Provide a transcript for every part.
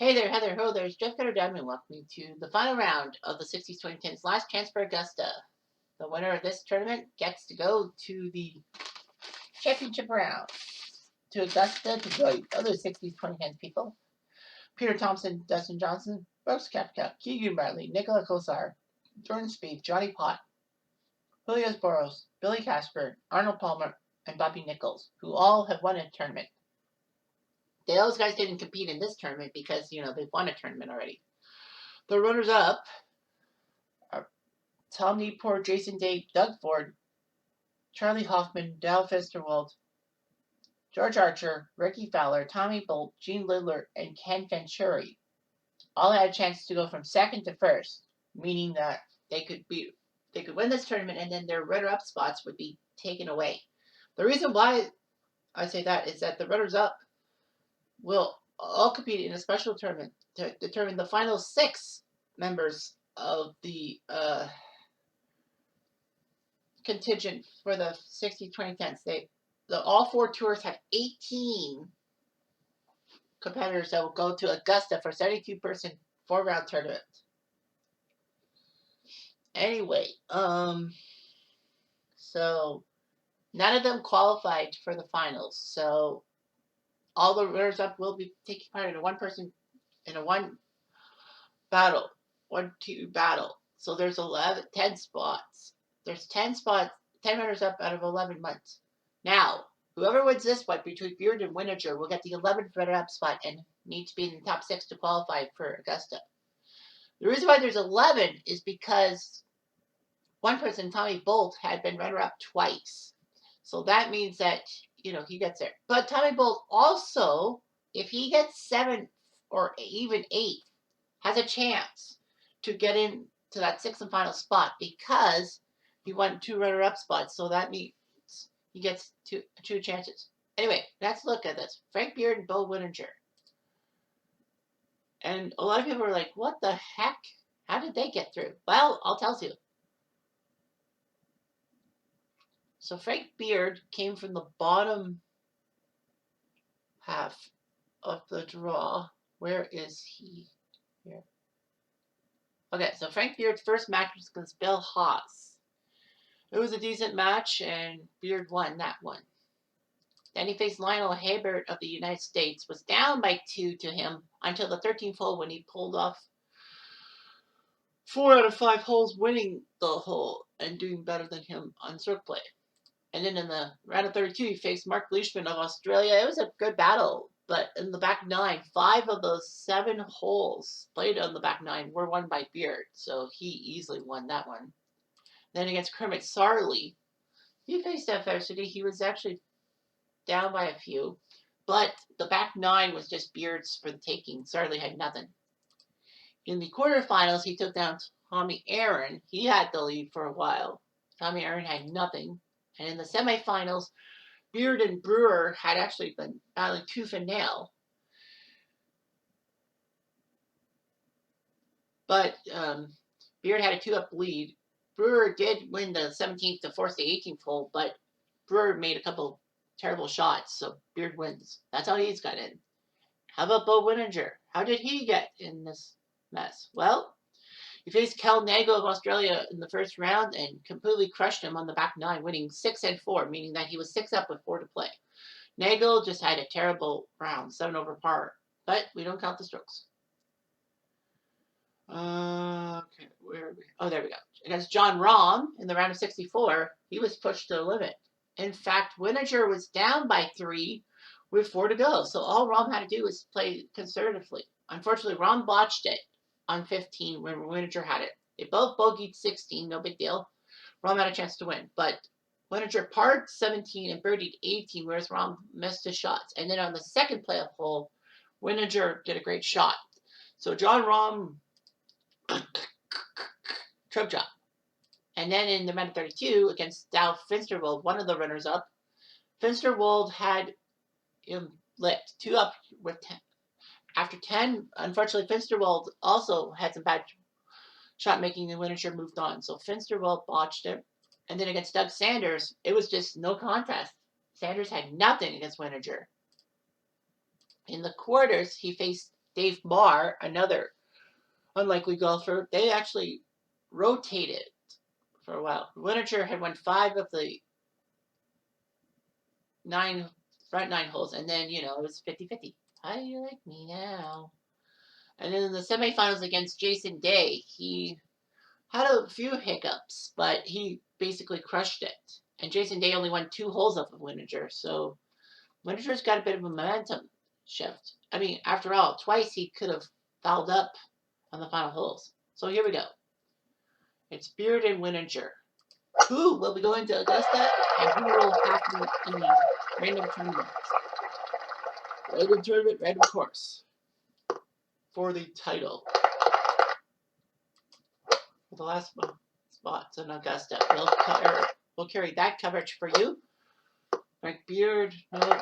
Hey there, Heather. Ho, there's Jeff Cutter Diamond. Welcome to the final round of the 60s 2010s last chance for Augusta. The winner of this tournament gets to go to the championship round to Augusta to join other 60s 2010s people. Peter Thompson, Dustin Johnson, Brooks Koepka, Keegan Bradley, Nicola Kosar, Jordan Spieth, Johnny Pott, Julio Boros, Billy Casper, Arnold Palmer, and Bobby Nichols, who all have won a tournament. Those guys didn't compete in this tournament because, they've won a tournament already. The runners-up are Tom Niepour, Jason Day, Doug Ford, Charlie Hoffman, Dal Fisterwald, George Archer, Ricky Fowler, Tommy Bolt, Gene Lidler, and Ken Venturi all had a chance to go from second to first, meaning that they could win this tournament and then their runner-up spots would be taken away. The reason why I say that is that the runners-up will all compete in a special tournament to determine the final 6 members of the contingent for the 60 2010s. All 4 tours have 18 competitors that will go to Augusta for 72-person 4-round tournament. Anyway, so none of them qualified for the finals. So all the runners up will be taking part in a 1 battle, 1-2 battle. So there's 10 spots. There's 10 spots, 10 runners up out of 11 months. Now, whoever wins this one between Beard and Winninger will get the 11th runner-up spot and need to be in the top 6 to qualify for Augusta. The reason why there's 11 is because one person, Tommy Bolt, had been runner-up twice. So that means that, he gets there. But Tommy Bolt also, if he gets 7th or even 8th, has a chance to get into that 6th and final spot because he won 2 runner-up spots. So that means he gets two chances. Anyway, let's look at this. Frank Beard and Bo Winninger. And a lot of people are like, what the heck? How did they get through? Well, I'll tell you. So Frank Beard came from the bottom half of the draw. Where is he? Here. Okay, so Frank Beard's first match was against Bill Haas. It was a decent match, and Beard won that one. Then he faced Lionel Hebert of the United States, was down by 2 to him until the 13th hole when he pulled off 4 out of 5 holes, winning the hole and doing better than him on stroke play. And then in the round of 32, he faced Mark Leishman of Australia. It was a good battle, but in the back 9, 5 of those 7 holes played on the back 9 were won by Beard, so he easily won that one. Then against Kermit Sarley, he faced adversity. He was actually down by a few, but the back 9 was just Beard's for the taking. Sarley had nothing. In the quarterfinals, he took down Tommy Aaron. He had the lead for a while. Tommy Aaron had nothing. And in the semifinals, Beard and Brewer had actually been battling tooth and nail. But Beard had a 2-up lead. Brewer did win the 17th to force the 18th hole, but Brewer made a couple terrible shots, so Beard wins. That's how he's got in. How about Bo Winninger? How did he get in this mess? Well, he faced Kel Nagle of Australia in the first round and completely crushed him on the back 9, winning 6 and 4, meaning that he was 6 up with 4 to play. Nagle just had a terrible round, 7 over par, but we don't count the strokes. Okay, where are we? Oh, there we go. Against John Rahm in the round of 64, he was pushed to the limit. In fact, Winninger was down by 3 with 4 to go, so all Rahm had to do was play conservatively. Unfortunately, Rahm botched it on 15 when Winninger had it. They both bogeyed 16, no big deal. Rahm had a chance to win, but Winninger parred 17 and birdied 18, whereas Rahm missed his shots. And then on the second playoff hole, Winninger did a great shot. So John Rahm trip job. And then in the round of 32 against Dal Finsterwald, one of the runners up, Finsterwald had him licked 2 up with 10. After 10, unfortunately, Finsterwald also had some bad shot making, and Winninger moved on. So Finsterwald botched it. And then against Doug Sanders, it was just no contest. Sanders had nothing against Winninger. In the quarters, he faced Dave Marr, another unlikely golfer, they actually rotated for a while. Wininger had won 5 of the front 9 holes, and then, it was 50-50. How do you like me now? And then in the semifinals against Jason Day, he had a few hiccups, but he basically crushed it. And Jason Day only won 2 holes off of Wininger, so Wininger's got a bit of a momentum shift. I mean, after all, twice he could have fouled up on the final holes. So here we go. It's Beard and Wininger. Who will be going to Augusta, and who will have to be in the random tournament? Random tournament, random course. For the title. For the last spots in Augusta. We'll carry that coverage for you. Frank Beard, no.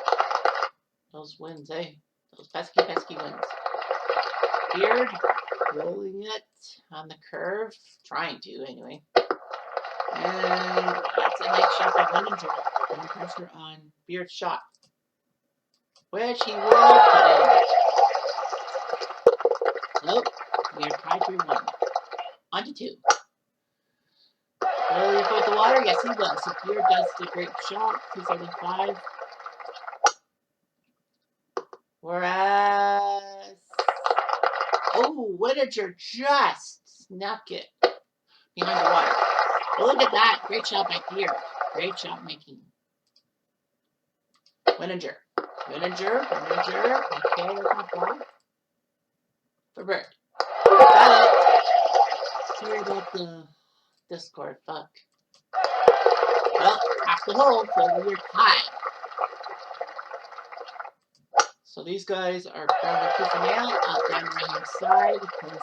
Those wins, eh? Those pesky wins. Beard, rolling it on the curve. Trying to, anyway. And that's a nice shot by Runnerup. Putting pressure on Beard's shot. Which he will put in. Nope. Beard tied for 1. On to 2. Will he avoid the water? Yes, he will. So Beard does the great shot. 275. Whereas, Wininger just snuck it behind the water. But look at that. Great shot by Beard. Great shot making. Wininger. Okay, that's not bad. For Bird. Got it. Sorry about the Discord. Fuck. Well, half the hole, so we're tied. So these guys are probably tooth and nail out down the right hand side because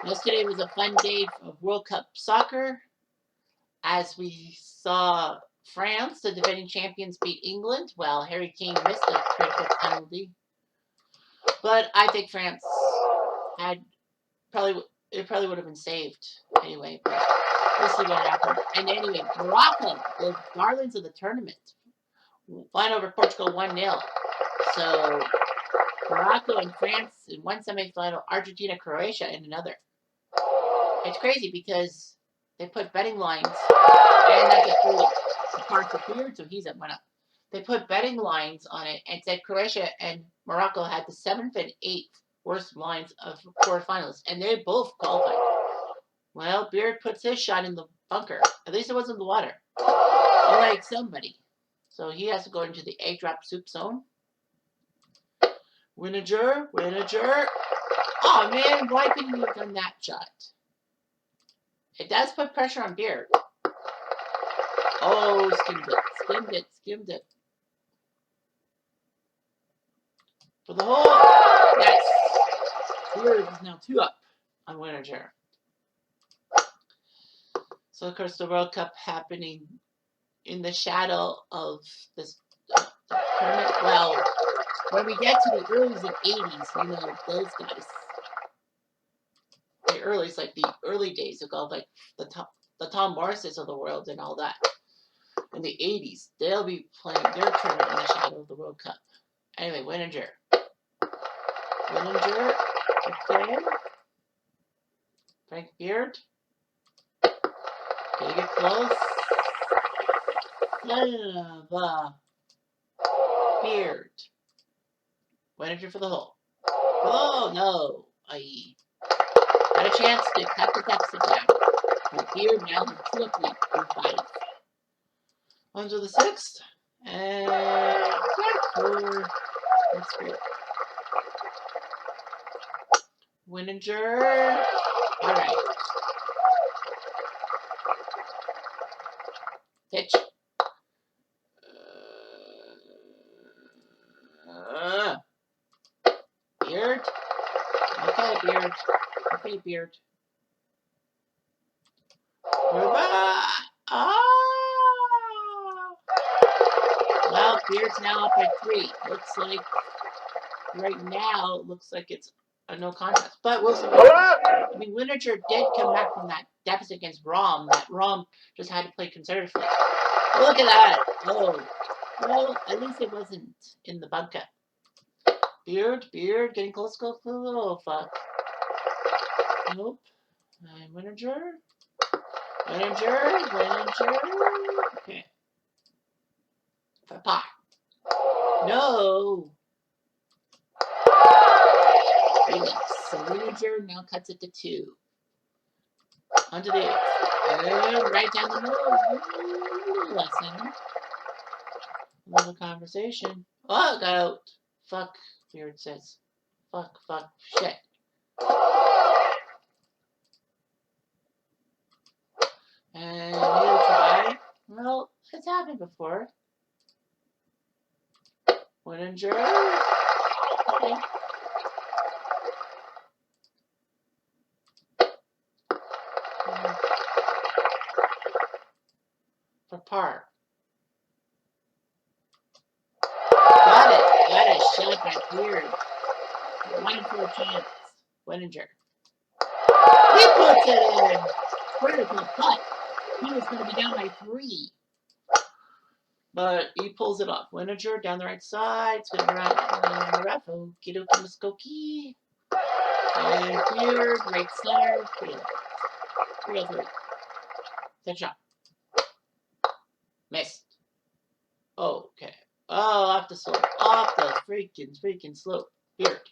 yesterday was a fun day of World Cup soccer as we saw France, the defending champions, beat England. Well, Harry Kane missed a critical penalty. But I think France probably would have been saved anyway. But we'll see what happens. And anyway, Morocco, the darlings of the tournament, flying over Portugal 1-0. So Morocco and France in one semifinal, Argentina, Croatia in another. It's crazy because they put betting lines, and that's a part for Beard, so he's at 1 up. They put betting lines on it and said Croatia and Morocco had the 7th and 8th worst lines of quarterfinals, and they both qualified. Well, Beard puts his shot in the bunker. At least it wasn't the water. Like somebody. So he has to go into the egg drop soup zone. Wininger. Oh man, why couldn't you have done that shot? It does put pressure on Beard. Oh, skimmed it. For the hole. Yes. Beard is now 2 up on Wininger. So of course the World Cup happening in the shadow of this tournament. Well, when we get to the earlys and 80s, those guys. The earlys, like the early days of golf, like the Tom Morrises of the world and all that. In the 80s, they'll be playing their tournament in the shadow of the World Cup. Anyway, Wininger. Okay. Frank Beard. Gotta get close. Beard. Wininger for the hole. Oh, no. Had a chance to cut the deficit down. But Beard now has 2 up lead through 5. On to the 6th. And 4. That's great. Wininger. All right. Pitch. Beard. Okay, Beard. Well, Beard's now up by 3. Looks like right now, it's a no contest. But we'll see. I mean, Wininger did come back from that deficit against Rahm. That Rahm just had to play conservatively. Look at that. Oh. Well, at least it wasn't in the bunker. Beard, getting close, oh, fuck. Nope. And Winninger. Okay. For pot. No. So Winninger now cuts it to 2. Onto the 8th. And right down the middle. Left center. Little conversation. Oh, got out. Fuck, Beard says. Fuck, shit. And he'll try. Well, it's happened before. Winninger. Okay. For par. Got a shot by Beard. 1 in 4 chance. Winninger. He puts it in. Critical putt. He was going to be down by 3. But he pulls it off. Winninger down the right side. It's going to be around the rough. Okie dokie, muskokie. And Beard, right center. 303. Second shot. Missed. Okay. Oh, off the slope. Off the freaking slope. Beard.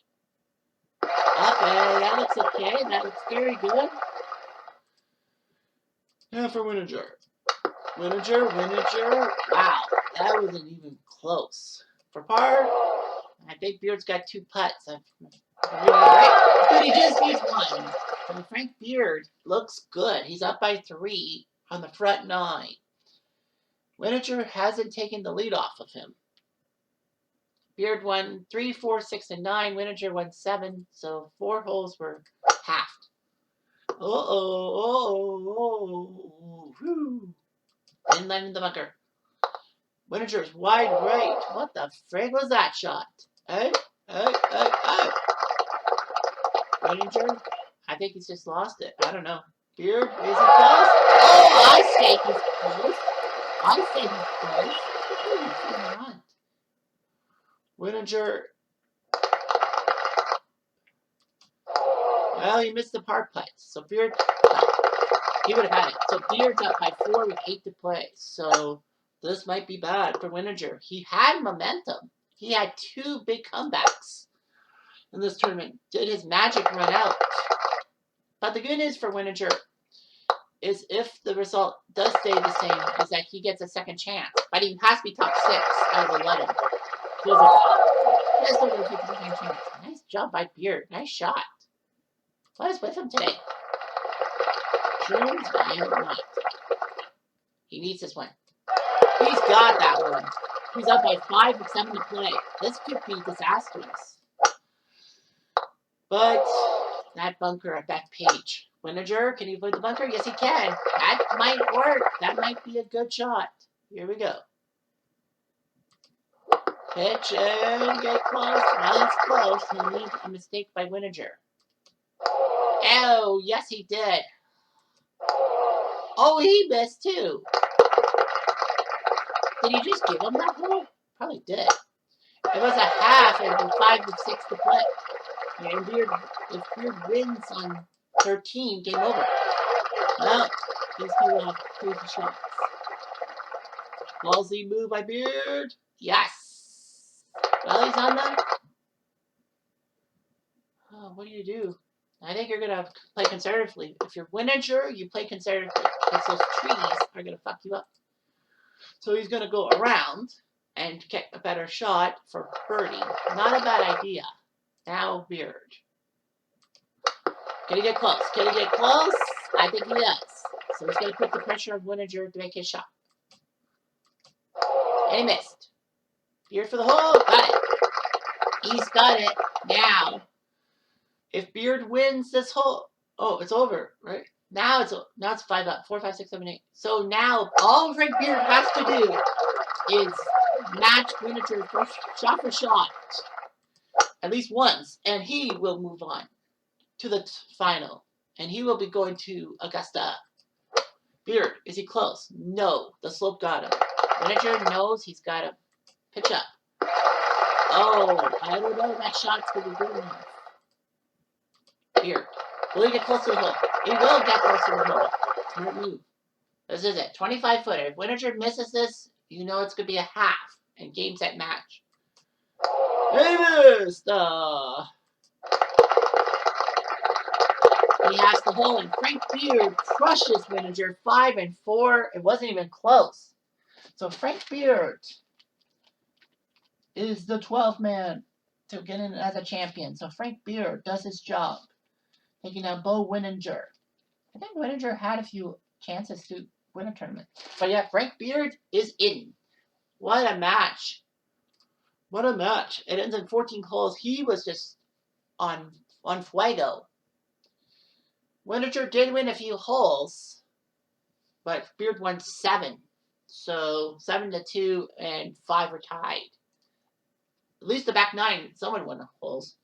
Okay, that looks okay. That looks very good. Now for Winninger. Wow, that wasn't even close. For par, I think Beard's got 2 putts. Right, but he just needs 1. And Frank Beard looks good. He's up by 3 on the front 9. Winninger hasn't taken the lead off of him. Beard won 3, 4, 6, and 9. Winninger won 7, so 4 holes were halved. Didn't land in the bunker. Winninger's wide right. What the frig was that shot? Hey. Winninger, I think he's just lost it. I don't know. Beard, is he close? Oh, I say he's close. Winninger. Well, he missed the par putt. So Beard, he would have had it. So Beard's up by 4 with 8 to play. So this might be bad for Winninger. He had momentum. He had 2 big comebacks in this tournament. Did his magic run out? But the good news for Winninger is if the result does stay the same, is that he gets a second chance. But he has to be top 6 out of 11. Just over 50% chance. Nice job by Beard. Nice shot. What is with him today? Shrooms and what? He needs this one. He's got that one. He's up by 5 with 7 to play. This could be disastrous. But that bunker at that page. Winninger, can he avoid the bunker? Yes, he can. That might work. That might be a good shot. Here we go. Pitch and get close. Well, it's close. He needs a mistake by Winninger. Oh, yes, he did. Oh, he missed too. Did he just give him that hole? Probably did. It was a half and 5 with 6 to play. And if Beard wins on 13, game over. Well, these two will have crazy shots. Ballsy move by Beard. Yes. Well, he's on them. Oh, what do? I think you're going to play conservatively. If you're Winninger, you play conservatively. Because those trees are going to fuck you up. So he's going to go around and get a better shot for birdie. Not a bad idea. Now Beard. Can he get close? I think he does. So he's going to put the pressure on Winninger to make his shot. And he missed. Beard for the hole. Got it. He's got it. Now, if Beard wins this hole, oh, it's over, right? Now it's 5 up. 4, 5, 6, 7, 8. So now all Frank Beard has to do is match Winninger shot for shot at least once, and he will move on to the final, and he will be going to Augusta. Beard, is he close? No, the slope got him. Winninger knows he's got to pitch up. Oh, I don't know. That shot's going to be good enough. Here. Will he get close to the hole? He will get close to the hole. Smart move. This is it. 25-footer. If Winninger misses this, you know it's going to be a half and game set match. He missed! He has the hole, and Frank Beard crushes Winninger 5 and 4. It wasn't even close. So Frank Beard is the 12th man to get in as a champion. So Frank Beard does his job, taking out Bo Winninger. I think Winninger had a few chances to win a tournament. But yeah, Frank Beard is in. What a match. What a match. It ends in 14 holes. He was just on fuego. Winninger did win a few holes, but Beard won 7. So 7-2 and 5 were tied. At least the back 9, someone won the holes.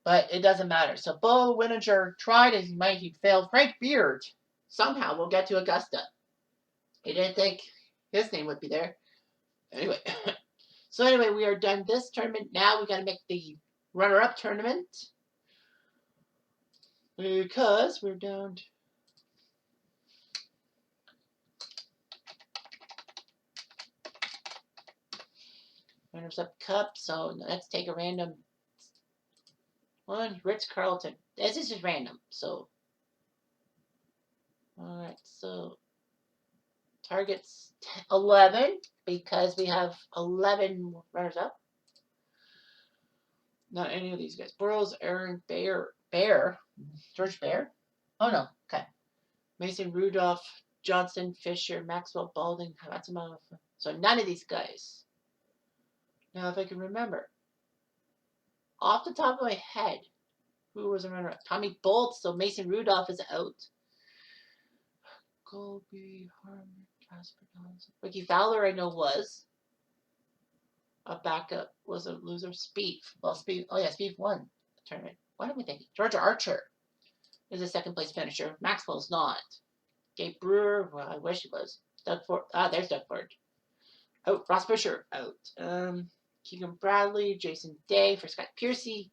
But it doesn't matter. So Bo Winninger tried as he might. He failed. Frank Beard somehow will get to Augusta. He didn't think his name would be there. Anyway. So anyway, we are done this tournament. Now we got to make the runner-up tournament. Because we're down to... Runners-up cup. So let's take a random one. Ritz-Carlton. This is just random. So... Alright, so... Target's 11 because we have 11 runners-up. Not any of these guys. Burroughs, Aaron, Bear, George Bear. Oh no, okay. Mason, Rudolph, Johnson, Fisher, Maxwell, Balding, Hatzimov. So none of these guys. Now if I can remember, off the top of my head, who was a runner-up? Tommy Bolt. So Mason Rudolph is out. Colby, Harmon, Casper, Donaldson. Ricky Fowler I know was a backup, was a loser. Spieth. Well, Spieth. Oh yeah, Spieth won the tournament. What am I thinking? Georgia Archer is a second place finisher. Maxwell's not. Gabe Brewer. Well, I wish he was. Doug Ford. There's Doug Ford. Out. Ross Fisher out. Keegan Bradley, Jason Day for Scott Piercy.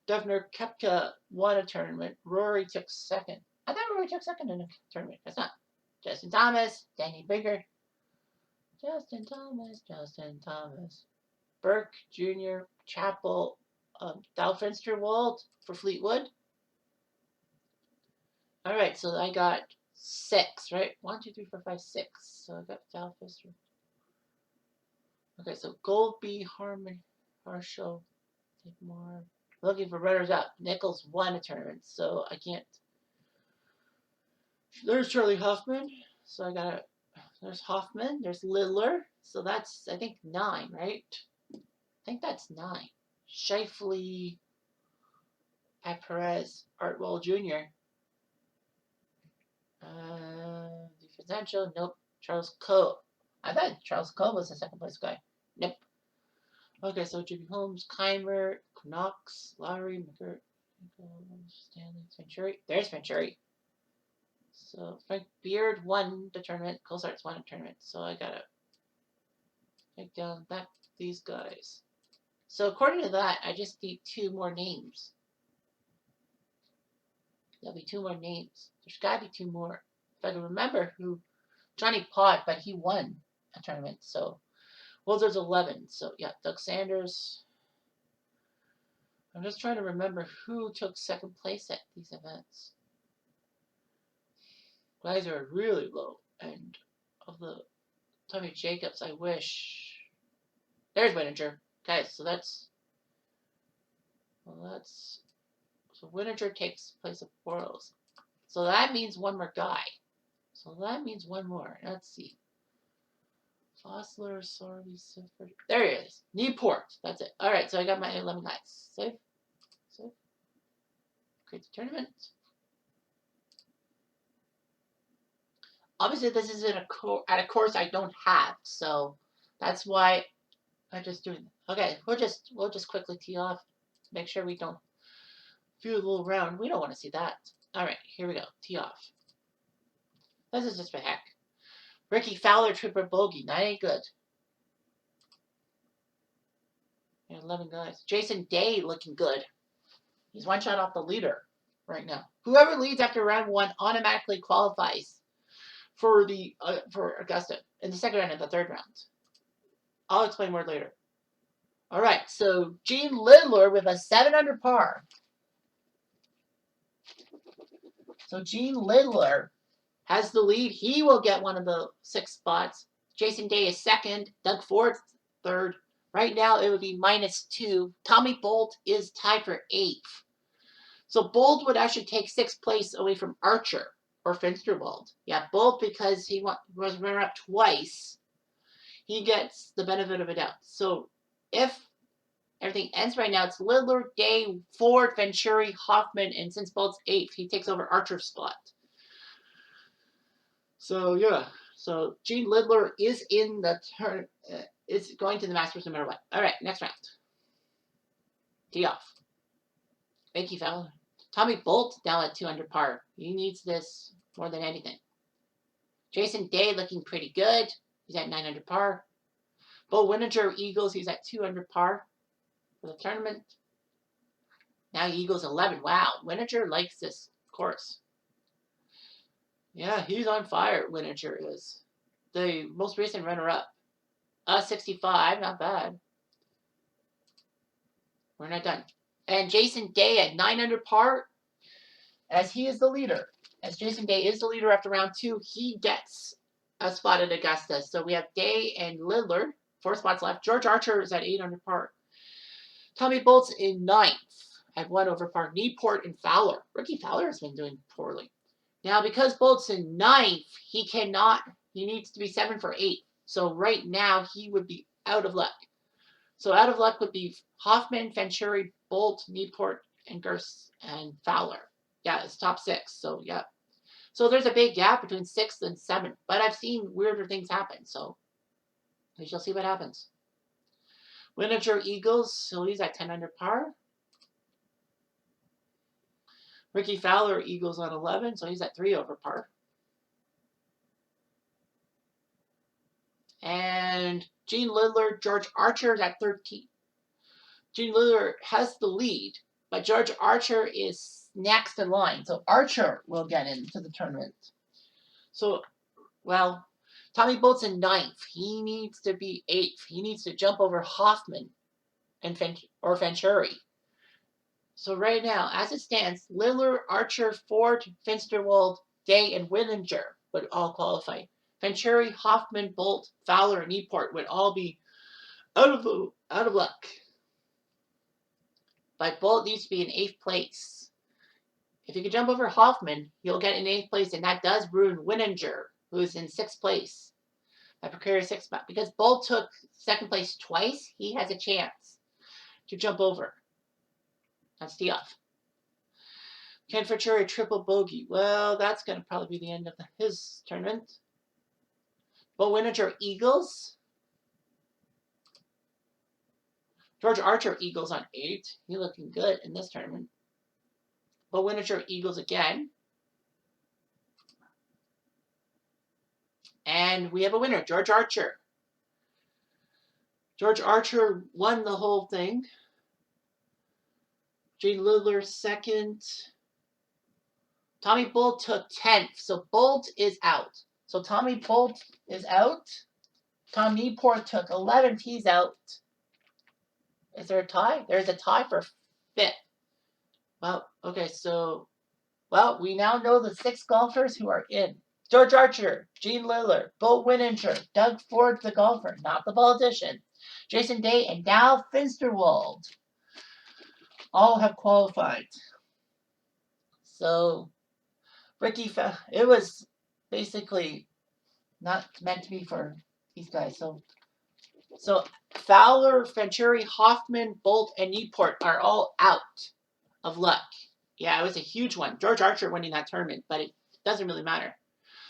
Duvner Koepka won a tournament. Rory took second. I thought Rory took second in a tournament. That's not. Justin Thomas, Danny Bigger. Justin Thomas. Burke Jr., Chappell, Dalfinsterwald for Fleetwood. All right, so I got 6, right? 1, 2, 3, 4, 5, 6. So I got Dalfinster. Okay, so Goldby, Harmon, Marshall, take more. Looking for runners up. Nichols won a tournament, so I can't. There's Charlie Hoffman. So I got there's Hoffman. There's Lidler. So that's, I think, 9, right? I think that's 9. Shifley, Pat Perez, Artwell Jr. Defensial. Nope. Charles Coe. I thought Charles Coe was the second place guy. Nope. Okay, so Jimmy Holmes, Keimer, Knox, Lowry, McGirt, Stanley, Venturi. There's Venturi. So Frank Beard won the tournament. Colsart's won a tournament. So I gotta take down these guys. So according to that, I just need 2 more names. There'll be 2 more names. There's gotta be 2 more. If I can remember who, Johnny Pott, but he won a tournament. So, well, there's 11. So yeah, Doug Sanders. I'm just trying to remember who took second place at these events. Guys are really low. And of the Tommy Jacobs, I wish. There's Winninger. Guys, so that's. Well, that's. So Winninger takes place of Quarles. So that means 1 more guy. So that means 1 more. Let's see. Fosler, Sorby, Sifford. There he is. Newport. That's it. Alright, so I got my 11 guys. Save. Save. Create the tournament. Obviously, this is at a course I don't have, so that's why I just do it. Okay, we'll just quickly tee off. Make sure we don't feel a little round. We don't want to see that. Alright, here we go. Tee off. This is just for heck. Ricky Fowler, triple bogey. That ain't good. And 11 guys. Jason Day looking good. He's one shot off the leader right now. Whoever leads after round 1 automatically qualifies for the for Augusta in the second round and the third round. I'll explain more later. All right, so Gene Lidler with a 7 under par. So Gene Lidler has the lead. He will get one of the 6 spots. Jason Day is second. Doug Ford third. Right now it would be -2. Tommy Bolt is tied for 8th. So Bolt would actually take 6th place away from Archer or Finsterwald. Yeah, Bolt, because he was runner-up twice, he gets the benefit of a doubt. So if everything ends right now, it's Lidler, Day, Ford, Venturi, Hoffman, and since Bolt's 8th, he takes over Archer's spot. So yeah, so Gene Lidler is in the turn. Is going to the Masters no matter what. All right, next round. Tee off. Thank you, fella. Tommy Bolt now at 2 under par. He needs this more than anything. Jason Day looking pretty good. He's at 9 under par. Bo Wininger Eagles. He's at 2 under par for the tournament. Now Eagles 11. Wow, Wininger likes this course. Yeah, he's on fire. Wininger is the most recent runner-up. 65, not bad. We're not done. And Jason Day at 9 under par, as he is the leader. As Jason Day is the leader after round 2, he gets a spot at Augusta. So we have Day and Lidler, 4 spots left. George Archer is at 8 under par. Tommy Bolt's in 9th at 1 over par. Newport and Fowler. Ricky Fowler has been doing poorly. Now, because Bolt's in 9th, he needs to be 7 for 8. So right now, he would be out of luck. So out of luck would be Hoffman, Venturi, Bolt, Newport, and Gers and Fowler. Yeah, it's top 6. So, yeah. So there's a big gap between 6th and 7th. But I've seen weirder things happen. So we shall see what happens. Wininger Eagles. So he's at 10 under par. Ricky Fowler Eagles on 11. So he's at 3 over par. And Gene Lidler, George Archer is at 13. Gene Lidler has the lead, but George Archer is next in line. So Archer will get into the tournament. So, well, Tommy Bolt's in 9th. He needs to be 8th. He needs to jump over Hoffman and Venturi. So right now, as it stands, Lidler, Archer, Ford, Finsterwald, Day, and Wininger would all qualify. Venturi, Hoffman, Bolt, Fowler, and Newport would all be out of luck. But Bolt needs to be in 8th place. If you can jump over Hoffman, you'll get in 8th place, and that does ruin Wininger, who is in 6th place. A precarious 6th spot. Because Bolt took 2nd place twice, he has a chance to jump over. That's tee off. Ken Venturi, triple bogey. Well, that's going to probably be the end of his tournament. Bo Wininger Eagles. George Archer Eagles on 8. He's looking good in this tournament. Bo Wininger Eagles again. And we have a winner, George Archer. George Archer won the whole thing. Gene Lidler 2nd. Tommy Bolt took 10th. So Bolt is out. So Tommy Bolt is out. Tom Newport took 11th. He's out. Is there a tie? There's a tie for 5th. Well, okay, so, well, we now know the 6 golfers who are in. George Archer, Gene Lidler, Bo Wininger, Doug Ford, the golfer, not the politician, Jason Day, and Dow Finsterwald all have qualified. So, it was basically not meant to be for these guys. So Fowler, Venturi, Hoffman, Bolt, and Newport are all out of luck. Yeah, it was a huge one. George Archer winning that tournament, but it doesn't really matter.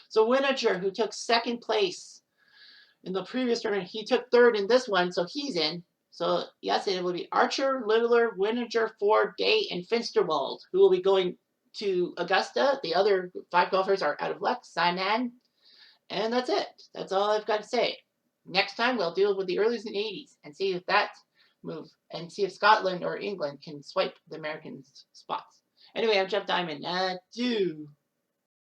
So Wininger, who took 2nd place in the previous tournament, he took 3rd in this one, so he's in. So yes, it will be Archer, Lidler, Wininger, Ford, Day, and Finsterwald, who will be going to Augusta. The other 5 golfers are out of luck. Simon. And that's it. That's all I've got to say. Next time, we'll deal with the earlies and 80s and see if that move and see if Scotland or England can swipe the Americans' spots. Anyway, I'm Jeff Diamond. Adieu.